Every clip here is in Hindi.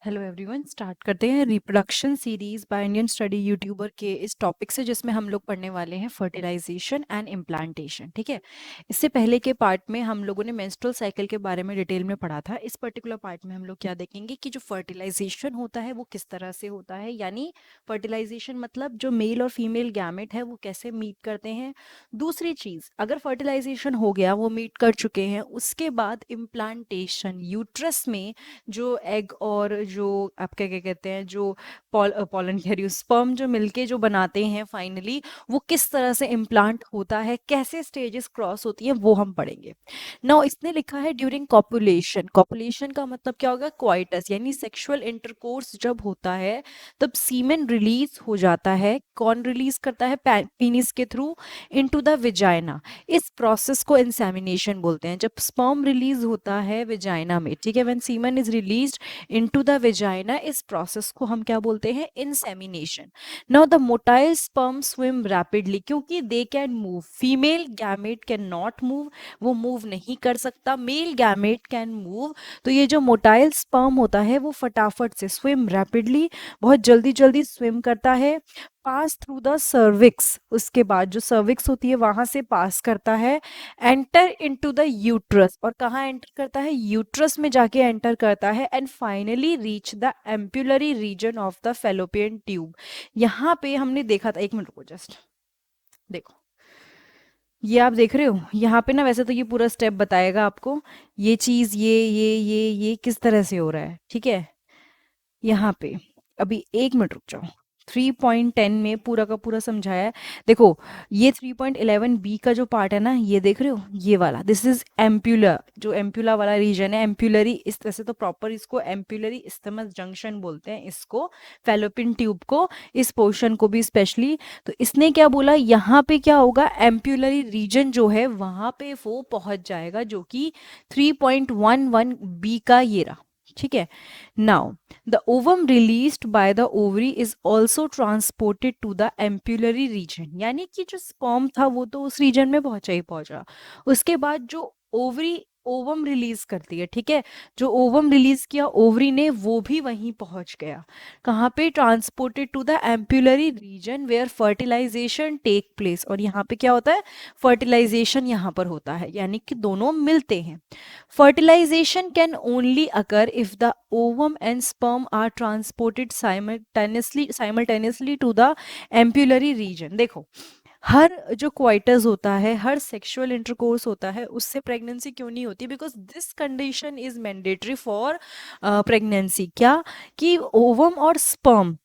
हेलो एवरीवन, स्टार्ट करते हैं reproduction series by Indian study YouTuber के इस टॉपिक से, जिसमें हम लोग पढ़ने वाले हैं फर्टिलाइजेशन एंड इम्प्लांटेशन। ठीक है। इससे पहले के पार्ट में हम लोगों ने मेंस्ट्रुअल साइकिल के बारे में डिटेल में पढ़ा था। इस पर्टिकुलर पार्ट में हम लोग क्या देखेंगे कि जो फर्टिलाइजेशन होता है वो किस तरह से होता है, यानी फर्टिलाइजेशन मतलब जो मेल और फीमेल गैमेट है वो कैसे मीट करते हैं। दूसरी चीज, अगर फर्टिलाइजेशन हो गया, वो मीट कर चुके हैं, उसके बाद इम्प्लांटेशन, यूट्रस में जो एग और जो आप क्या क्या कहते हैं, जो पॉलन कह रही हूँ, स्पर्म जो मिलके जो बनाते हैं फाइनली, वो किस तरह से इम्प्लांट होता है, कैसे स्टेजेस क्रॉस होती हैं, वो हम पढ़ेंगे। नाउ इसने लिखा है ड्यूरिंग कॉपुलेशन। कॉपुलेशन का मतलब क्या होगा? क्वाइटस, यानी सेक्सुअल इंटरकोर्स जब होता है तब सीमेन रिलीज हो जाता है। कौन रिलीज करता है? पीनिस के थ्रू इनटू द विजाइना। इस प्रोसेस को इंसेमिनेशन बोलते हैं। जब स्पर्म रिलीज होता है विजाइना में, ठीक है, when semen is released into the vagina, इस प्रोसेस को हम क्या बोलते हैं? Insemination. Now the motile sperm swim rapidly, क्योंकि they can move. Female gamete can not move, वो मूव नहीं कर सकता। Male gamete can move. तो ये जो मोटाइल स्पर्म होता है वो फटाफट से स्विम रैपिडली, बहुत जल्दी जल्दी स्विम करता है, पास थ्रू द सर्विक्स। उसके बाद जो सर्विक्स होती है वहां से पास करता है, एंटर इनटू द यूट्रस। और कहाँ एंटर करता है? यूट्रस में जाके एंटर करता है, and finally reach the ampullary reason of the fallopian tube. यहाँ पे हमने देखा था, एक मिनट रुको, जस्ट देखो, ये आप देख रहे हो यहाँ पे ना, वैसे तो ये पूरा स्टेप बताएगा आपको, ये चीज, ये किस तरह से हो रहा है। ठीक है। यहाँ पे अभी एक मिनट रुक जाओ। 3.10 में पूरा का पूरा समझाया है। देखो, ये 3.11 बी का जो पार्ट है ना, ये देख रहे हो, ये वाला, दिस इज एम्प्यूलर, जो एम्प्यूला वाला रीजन है, एम्प्यूलरी, इस तरह से तो प्रॉपर इसको एम्प्यूलरी इस्थमस जंक्शन बोलते हैं, इसको फेलोपियन ट्यूब को, इस पोर्शन को भी स्पेशली। तो इसने क्या बोला, यहाँ पे क्या होगा? एम्प्यूलरी रीजन जो है वहां पे वो पहुंच जाएगा, जो कि 3.11 बी का ये रहा। ठीक है। Now, the ovum released by the ovary is also transported to the ampullary region, यानी कि जो स्पर्म था वो तो उस रीजन में पहुंचा ही पहुंचा। उसके बाद जो ओवरी ओवम रिलीज करती है, ठीक है, जो ओवम रिलीज किया ओवरी ने, वो भी वहीं पहुंच गया। कहाँ पे? Transported to the ampullary region where fertilization take place. और यहाँ पे क्या होता है? फर्टिलाइजेशन यहाँ पर होता है, यानी कि दोनों मिलते हैं। Fertilization can only occur if the ovum and sperm are transported simultaneously to the ampullary region। देखो, हर जो क्वाइटस होता है, हर सेक्सुअल इंटरकोर्स होता है, उससे प्रेगनेंसी क्यों नहीं होती? Because this condition is mandatory for pregnancy. क्या? कि ओवम और स्पर्म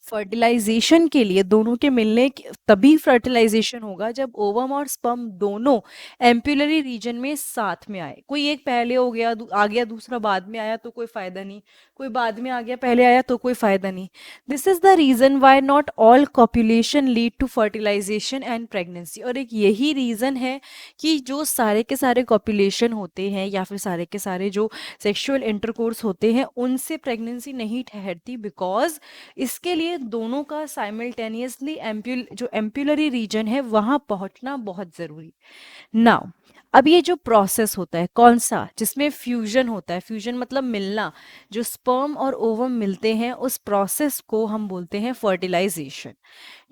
फर्टिलाइजेशन के लिए, दोनों के मिलने तभी फर्टिलाइजेशन होगा जब ओवम और स्पर्म दोनों एम्पुलरी रीजन में साथ में आए। कोई एक पहले हो गया, आ गया, दूसरा बाद में आया तो कोई फायदा नहीं, कोई बाद में आ गया, पहले आया तो कोई फायदा नहीं। This is the reason why not all copulation lead to fertilization and pregnancy. और एक यही रीजन है कि जो सारे के सारे कॉपुलेशन होते हैं, या फिर सारे के सारे जो सेक्सुअल इंटरकोर्स होते हैं, उनसे प्रेगनेंसी नहीं ठहरती, बिकॉज इसके लिए दोनों का साइमल्टेनियसली जो एम्पुलरी रीजन है वहां पहुंचना बहुत जरूरी। नाउ, अब ये जो प्रोसेस होता है, कौन सा? जिसमें फ्यूजन होता है। फ्यूजन मतलब मिलना, जो स्पर्म और ओवम मिलते हैं, उस प्रोसेस को हम बोलते हैं fertilization.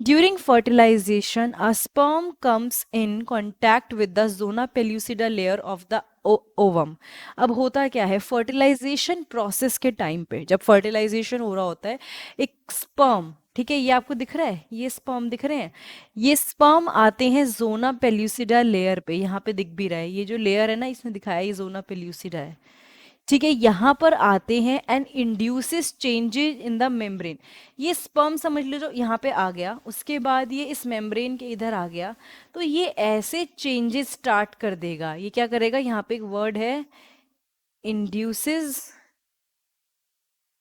During fertilization a sperm comes in contact with the zona pellucida layer of the ovum. अब होता क्या है फर्टिलाइजेशन प्रोसेस के टाइम पे, जब फर्टिलाइजेशन हो रहा होता है, एक स्पर्म, ठीक है, ये आपको दिख रहा है, ये स्पर्म दिख रहे हैं, ये स्पर्म आते हैं जोना पेल्यूसिडा लेयर पे। यहाँ पे दिख भी रहा है, ये जो लेयर है ना, इसमें दिखाया ये जोना पेल्यूसिडा है। ठीक है, यहाँ पर आते हैं and induces changes in the membrane. ये स्पर्म समझ लो यहाँ पे आ गया, उसके बाद ये इस मेम्ब्रेन के इधर आ गया, तो ये ऐसे चेंजेस स्टार्ट कर देगा। ये क्या करेगा? यहाँ पे एक वर्ड है, इंड्यूसेस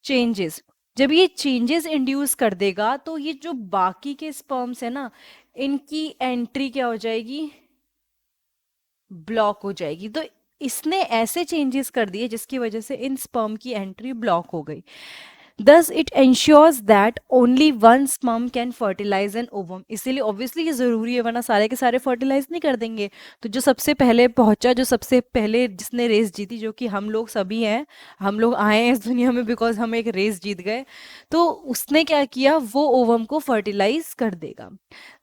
चेंजेस। जब ये चेंजेस इंड्यूस कर देगा तो ये जो बाकी के स्पर्म्स है ना, इनकी एंट्री क्या हो जाएगी? ब्लॉक हो जाएगी। तो इसने ऐसे चेंजेस कर दिए जिसकी वजह से इन स्पर्म की एंट्री ब्लॉक हो गई। Thus it ensures that only one sperm can fertilize an ovum. इसीलिए ऑब्वियसली ये ज़रूरी है, वरना सारे के सारे फर्टिलाइज नहीं कर देंगे। तो जो सबसे पहले पहुंचा, जो सबसे पहले जिसने रेस जीती, जो कि हम लोग सभी हैं, हम लोग आए हैं इस दुनिया में बिकॉज हम एक रेस जीत गए, तो उसने क्या किया, वो ओवम को फर्टिलाइज कर देगा।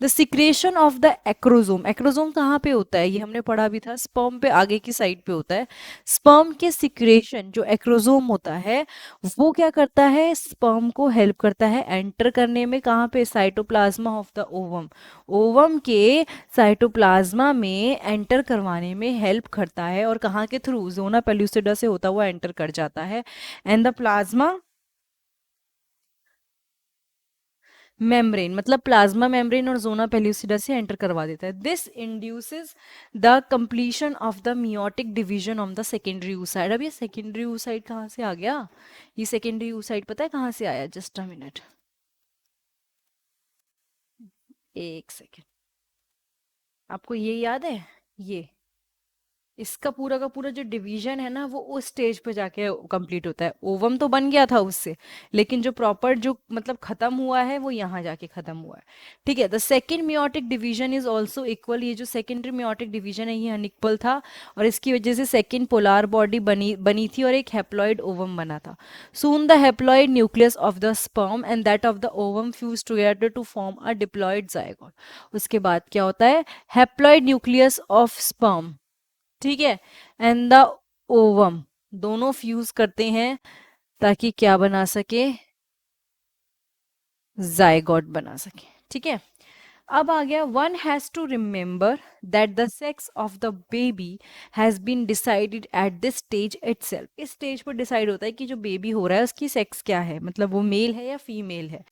The secretion of the acrosome, acrosome कहाँ पे होता है, ये हमने पढ़ा भी था, स्पर्म पे आगे की साइड पे होता है। स्पर्म के सिक्रेशन जो एक्रोजोम होता है, वो क्या करता है, स्पर्म को हेल्प करता है एंटर करने में, कहाँ पे, cytoplasm of the ovum, ovum के साइटोप्लाज्मा में एंटर करवाने में हेल्प करता है, और कहाँ के थ्रू, जोना पेल्यूसिडा से होता हुआ एंटर कर जाता है। एंड द प्लाज्मा मेम्ब्रेन, मतलब प्लाज्मा मेम्ब्रेन और जोना पेल्यूसिडा से एंटर करवा देता है। This induces the completion of the meiotic division of the secondary oocyte। अब ये सेकेंडरी oocyte कहाँ से आ गया, ये सेकेंडरी oocyte पता है कहाँ से आया, जस्ट अ मिनट, एक सेकेंड। आपको ये याद है, ये इसका पूरा का पूरा जो डिवीजन है ना, वो उस स्टेज पे जाके कंप्लीट होता है। ओवम तो बन गया था उससे, लेकिन जो प्रॉपर जो मतलब खत्म हुआ है, वो यहाँ जाके खत्म हुआ है। ठीक है, the second meiotic division is also equal. ये जो सेकेंडरी मियोटिक डिवीजन है, ये अनइक्वल था, और इसकी वजह से सेकेंड पोलार बॉडी बनी बनी थी, और एक हेप्लॉइड ओवम बना था। Soon the haploid nucleus of the sperm and that of the ovum fuse together to form a diploid zygote. उसके बाद क्या होता है, हेप्लॉइड न्यूक्लियस ऑफ स्पर्म, ठीक है, एंड द ओवम, दोनों फ्यूज करते हैं ताकि क्या बना सके, जायगोट बना सके। ठीक है, अब आ गया, one has to remember that the sex of the baby has been decided at this stage itself. इस स्टेज पर डिसाइड होता है कि जो बेबी हो रहा है उसकी सेक्स क्या है, मतलब वो मेल है या फीमेल है।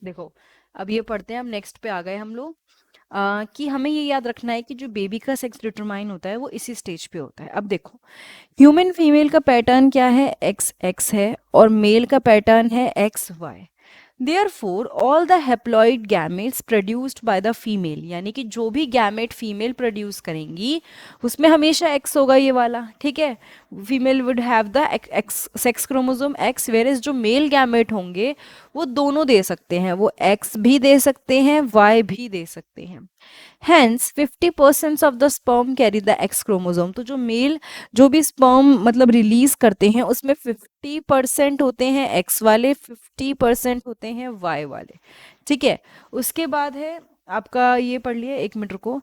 देखो, अब ये पढ़ते हैं, हम नेक्स्ट पे आ गए हम लोग, कि हमें ये याद रखना है कि जो बेबी का सेक्स डिटरमाइन होता है वो इसी स्टेज पे होता है। अब देखो, ह्यूमन फीमेल का पैटर्न क्या है, एक्स एक्स है, और मेल का पैटर्न है X Y. Therefore, all the haploid gametes produced by the female, यानी कि जो भी गैमेट फीमेल प्रोड्यूस करेंगी उसमें हमेशा एक्स होगा, ये वाला, ठीक है। Female would have the X sex chromosome X, whereas जो मेल गैमेट होंगे वो दोनों दे सकते हैं, वो एक्स भी दे सकते हैं, वाई भी दे सकते हैं। Hence 50% of the sperm carry the x chromosome. तो जो मेल जो भी स्पर्म मतलब रिलीज करते हैं, उसमें 50% होते हैं एक्स वाले, 50% होते हैं वाई वाले। ठीक है, उसके बाद है आपका, ये पढ़ लिया, एक मिनट रुको,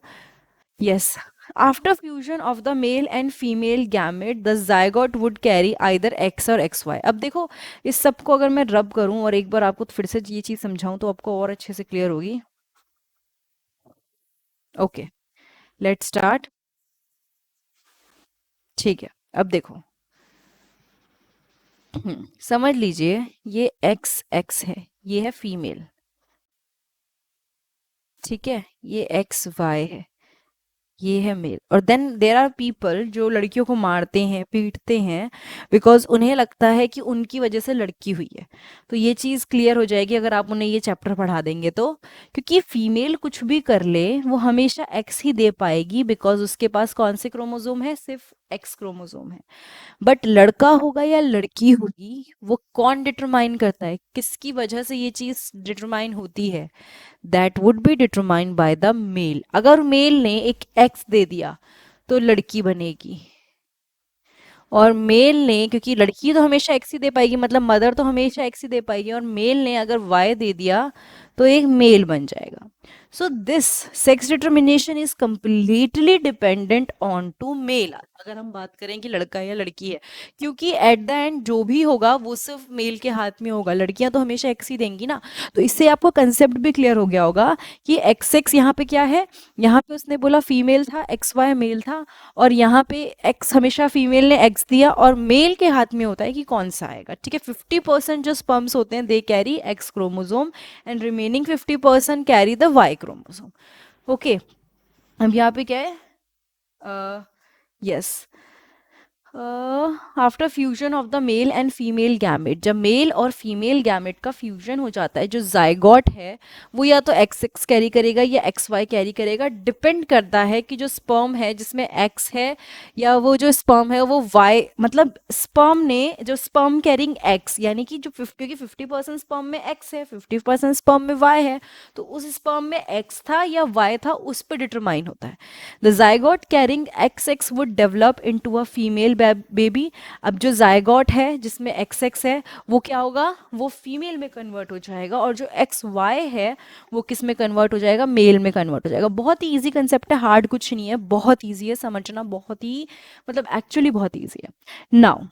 yes. After fusion of the male and female gamete the zygote would carry either x और एक्स वाई। अब देखो, इस सब को अगर मैं रब करूं और एक बार आपको फिर से ये चीज़ समझाऊं तो आपको और अच्छे से क्लियर होगी। Okay, let's start. ठीक है, अब देखो, समझ लीजिए, ये एक्स एक्स है, ये है फीमेल, ठीक है, ये एक्स वाई है, ये है मेल। और देन देर आर पीपल जो लड़कियों को मारते हैं, पीटते हैं, बिकॉज उन्हें लगता है कि उनकी वजह से लड़की हुई है। तो ये चीज़ क्लियर हो जाएगी अगर आप उन्हें ये चैप्टर पढ़ा देंगे तो, क्योंकि फीमेल कुछ भी कर ले वो हमेशा एक्स ही दे पाएगी, बिकॉज उसके पास कौन से क्रोमोसोम है, सिर्फ एक्स क्रोमोसोम है। बट लड़का होगा या लड़की होगी, वो कौन डिटरमाइन करता है, किसकी वजह से ये चीज़ डिटरमाइन होती है, that would be determined by the male. अगर मेल ने एक एक्स दे दिया तो लड़की बनेगी, और मेल ने, क्योंकि लड़की तो हमेशा एक्स ही दे पाएगी, मतलब मदर तो हमेशा एक्स ही दे पाएगी, और मेल ने अगर वाई दे दिया तो एक मेल बन जाएगा। So this sex determination is completely dependent on to male, अगर हम बात करें कि लड़का है या लड़की है, क्योंकि एट द एंड जो भी होगा वो सिर्फ मेल के हाथ में होगा, लड़कियां तो हमेशा एक्स ही देंगी ना। तो इससे आपको कंसेप्ट भी क्लियर हो गया होगा कि एक्स एक्स यहाँ पे क्या है, यहाँ पे उसने बोला फीमेल था, एक्स वाई मेल था, और यहाँ पे एक्स हमेशा फीमेल ने एक्स दिया, और मेल के हाथ में होता है कि कौन सा आएगा। ठीक है, 50% जो स्पर्म्स होते हैं they carry X chromosome, and remaining 50% carry the Y chromosome. Okay, अब यहाँ पे क्या है, yes, after fusion of the male and female gamete, जब मेल और फीमेल गैमेट का फ्यूजन हो जाता है, जो जाइगोट है वो या तो एक्स एक्स कैरी करेगा या एक्स वाई कैरी करेगा, डिपेंड करता है कि जो स्पर्म है जिसमें एक्स है या वो जो स्पर्म है वो वाई, मतलब स्पर्म ने जो स्पर्म कैरिंग एक्स, यानी कि जो क्योंकि 50% स्पर्म में एक्स है, 50% स्पर्म में वाई है, तो उस स्पर्म में एक्स था या वाई था उस पर डिटरमाइन होता है। The zygote carrying x x would develop into a female baby. अब जो जाइगोट है जिसमें एक्स एक्स है वो क्या होगा, वो फीमेल में कन्वर्ट हो जाएगा, और जो एक्स वाई है वो किस में कन्वर्ट हो जाएगा, मेल में कन्वर्ट हो जाएगा। बहुत ही इजी कंसेप्ट है, हार्ड कुछ नहीं है, बहुत इजी है समझना, बहुत ही मतलब एक्चुअली बहुत इजी है। नाउ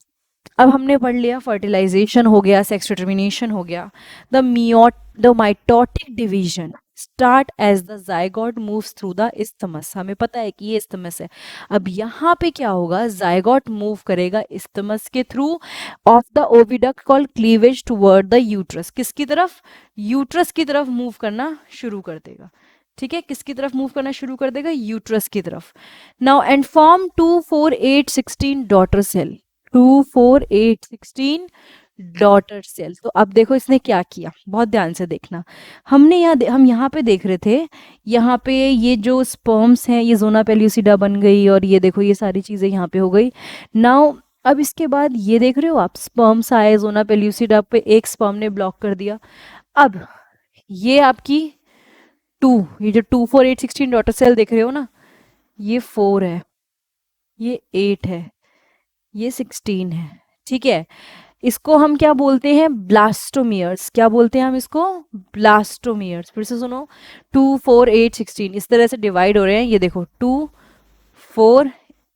अब हमने पढ़ लिया फर्टिलाइजेशन हो गया, सेक्स डिटर्मिनेशन हो गया। The mitotic division start as the zygote moves through the isthmus, हमें पता है कि ये इस्थमस है। अब यहाँ पे क्या होगा, जाइगोट मूव करेगा इस्थमस के through of the oviduct called cleavage toward the uterus, किसकी तरफ, यूट्रस की तरफ मूव करना शुरू कर देगा। ठीक है, किसकी तरफ मूव करना शुरू कर देगा, यूट्रस की तरफ। Now and form 2 4 8 16 daughter cell, 2 4 8 16 daughter cell. तो अब देखो इसने क्या किया, बहुत ध्यान से देखना। हम यहाँ पे देख रहे थे, यहाँ पे ये जो स्पर्म्स हैं ये जोना पेल्यूसिडा बन गई, और ये देखो ये सारी चीजें यहाँ पे हो गई। नाउ अब इसके बाद ये देख रहे हो आप, स्पर्म्स आए जोना पेल्यूसिडा पे, एक स्पर्म ने ब्लॉक कर दिया। अब ये आपकी ये जो 2 4 8 16 डॉटर सेल देख रहे हो ना, ये 4 है, ये 8 है, ये 16 है। ठीक है, इसको हम क्या बोलते हैं, ब्लास्टोमियर्स। क्या बोलते हैं हम इसको, ब्लास्टोमियर्स। फिर से सुनो, 2 4 8 16 इस तरह से डिवाइड हो रहे हैं। ये देखो 2 4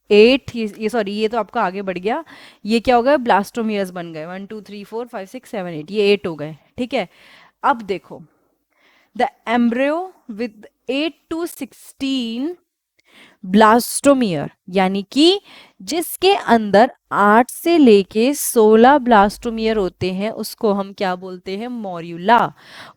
8, ये सॉरी ये तो आपका आगे बढ़ गया, ये क्या हो गया, ब्लास्टोमियर्स बन गए। 1 2 3 4 5 6 7 8, ये 8 हो गए। ठीक है, अब देखो the embryo with 8 to 16 blastomere, यानी कि जिसके अंदर 8 से लेके 16 ब्लास्टोमियर होते हैं, उसको हम क्या बोलते हैं, मॉर्यूला।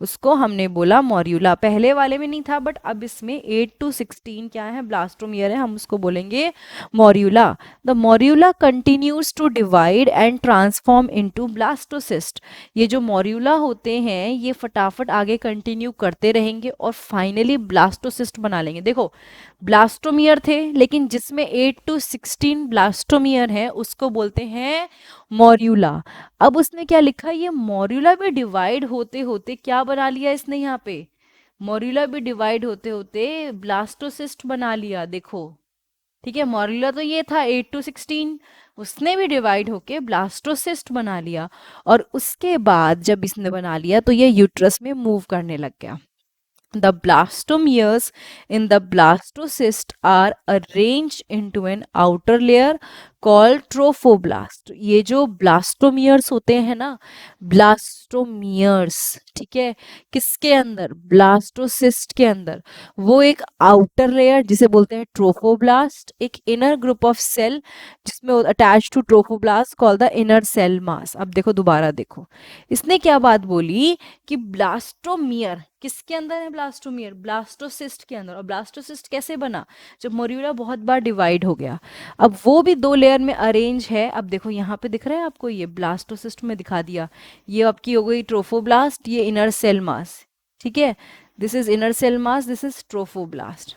उसको हमने बोला मॉर्यूला, पहले वाले में नहीं था बट अब इसमें 8 to 16 क्या है, ब्लास्टोमियर है, हम उसको बोलेंगे morula. The morula continues to divide and transform into blastocyst. ये जो मॉर्यूला होते हैं ये फटाफट आगे कंटिन्यू करते रहेंगे और फाइनली ब्लास्टोसिस्ट बना लेंगे। देखो ब्लास्टोमियर थे, लेकिन जिसमें 8 to 16 ब्लास्टोमियर है उसको बोलते हैं मॉर्यूला। अब उसने क्या लिखा, ये मॉर्यूला भी डिवाइड होते होते क्या बना लिया इसने यहाँ पे, मॉर्यूला भी डिवाइड होते होते ब्लास्टोसिस्ट बना लिया। देखो ठीक है, मॉर्यूला तो ये था 8 to 16, उसने भी डिवाइड होके ब्लास्टोसिस्ट बना लिया, और उसके बाद जब इसने बना लिया तो ये यूट्रस में मूव करने लग गया। The blastomeres in the blastocyst are arranged into an outer layer called trophoblast। ये जो blastomeres होते हैं ना, blastomeres, ठीक है, किसके अंदर, blastocyst के अंदर, वो एक outer layer जिसे बोलते हैं trophoblast, एक inner group of cell जिसमें attached to trophoblast called the inner cell mass। अब देखो दोबारा देखो, इसने क्या बात बोली कि ब्लास्टोमियर किसके अंदर है, ब्लास्टोमियर ब्लास्टोसिस्ट के अंदर। और ब्लास्टोसिस्ट कैसे बना, जब मोर्यूला बहुत बार डिवाइड हो गया। अब वो भी 2 लेयर में अरेंज है। अब देखो यहाँ पे दिख रहा है आपको, ये ब्लास्टोसिस्ट में दिखा दिया, ये आपकी हो गई ट्रोफोब्लास्ट, ये इनर सेल मास। ठीक है, this is inner cell mass, this is trophoblast.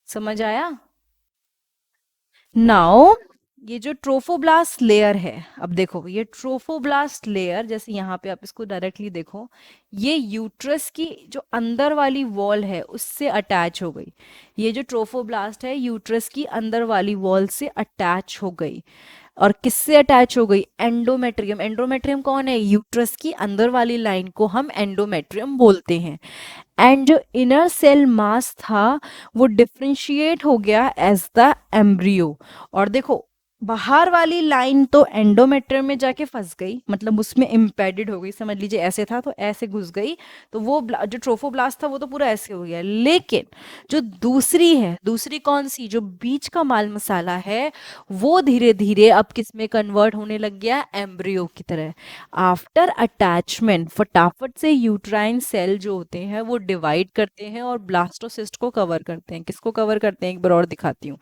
समझ आया। नाउ ये जो ट्रोफोब्लास्ट लेयर है, अब देखो ये ट्रोफोब्लास्ट लेयर, जैसे यहाँ पे आप इसको डायरेक्टली देखो, ये यूट्रस की जो अंदर वाली वॉल है उससे अटैच हो गई। ये जो ट्रोफोब्लास्ट है यूट्रस की अंदर वाली वॉल से अटैच हो गई। और किससे अटैच हो गई, एंडोमेट्रियम। एंडोमेट्रियम कौन है, यूट्रस की अंदर वाली लाइन को हम एंडोमेट्रियम बोलते हैं। एंड जो इनर सेल मास था वो डिफ्रेंशिएट हो गया एज द एम्ब्रियो। और देखो बाहर वाली लाइन तो एंडोमेट्रियम में जाके फंस गई, मतलब उसमें इम्पेडेड हो गई, समझ लीजिए ऐसे था तो ऐसे घुस गई, तो वो जो ट्रोफोब्लास्ट था वो तो पूरा ऐसे हो गया। लेकिन जो दूसरी है, दूसरी कौन सी, जो बीच का माल मसाला है, वो धीरे धीरे अब किस में कन्वर्ट होने लग गया, एम्ब्रियो की तरह। आफ्टर अटैचमेंट फटाफट से यूट्राइन सेल जो होते हैं वो डिवाइड करते हैं और ब्लास्टोसिस्ट को कवर करते हैं। किसको कवर करते हैं, एक बार और दिखाती हूँ,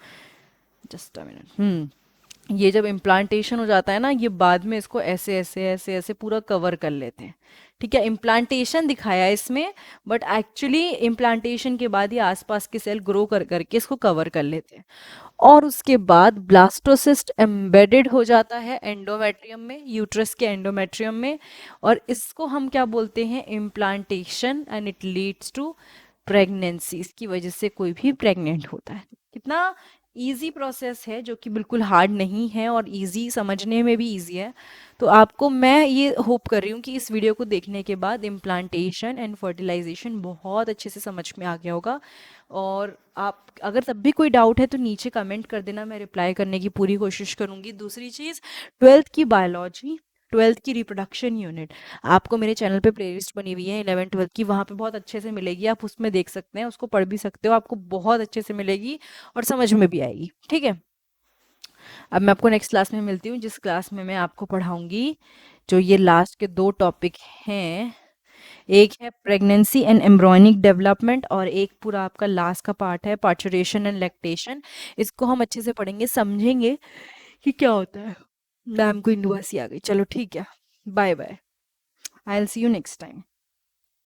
जस्ट अ मिनट। ये जब इम्प्लांटेशन हो जाता है ना, ये बाद में इसको ऐसे ऐसे ऐसे ऐसे पूरा कवर कर लेते हैं। ठीक है, इम्प्लांटेशन दिखाया है इसमें, बट एक्चुअली इम्प्लांटेशन के बाद ये आसपास के सेल ग्रो कर करके इसको कवर कर लेते हैं। और उसके बाद ब्लास्टोसिस्ट एम्बेडेड हो जाता है एंडोमेट्रियम में, यूट्रस के एंडोमेट्रियम में, और इसको हम क्या बोलते हैं, implantation, and it leads to pregnancy. इसकी वजह से कोई भी प्रेग्नेंट होता है। कितना इजी प्रोसेस है, जो कि बिल्कुल हार्ड नहीं है और इजी, समझने में भी इजी है। तो आपको मैं ये होप कर रही हूँ कि इस वीडियो को देखने के बाद इम्प्लांटेशन एंड फर्टिलाइजेशन बहुत अच्छे से समझ में आ गया होगा। और आप अगर तब भी कोई डाउट है तो नीचे कमेंट कर देना, मैं रिप्लाई करने की पूरी कोशिश करूँगी। दूसरी चीज़, ट्वेल्थ की बायोलॉजी, ट्वेल्थ की रिप्रोडक्शन यूनिट आपको मेरे चैनल पे प्लेलिस्ट बनी हुई है 11 ट्वेल्थ की, वहाँ पे बहुत अच्छे से मिलेगी, आप उसमें देख सकते हैं, उसको पढ़ भी सकते हो, आपको बहुत अच्छे से मिलेगी और समझ में भी आएगी। ठीक है, अब मैं आपको नेक्स्ट क्लास में मिलती हूँ, जिस क्लास में मैं आपको पढ़ाऊंगी जो ये लास्ट के दो टॉपिक हैं। एक है प्रेगनेंसी एंड एम्ब्रॉयनिक डेवलपमेंट, और एक पूरा आपका लास्ट का पार्ट है पार्चुरेशन एंड लैक्टेशन। इसको हम अच्छे से पढ़ेंगे, समझेंगे कि क्या होता है। मैम को इंदुआसी आ गई, चलो ठीक है, bye bye, I will see you next time.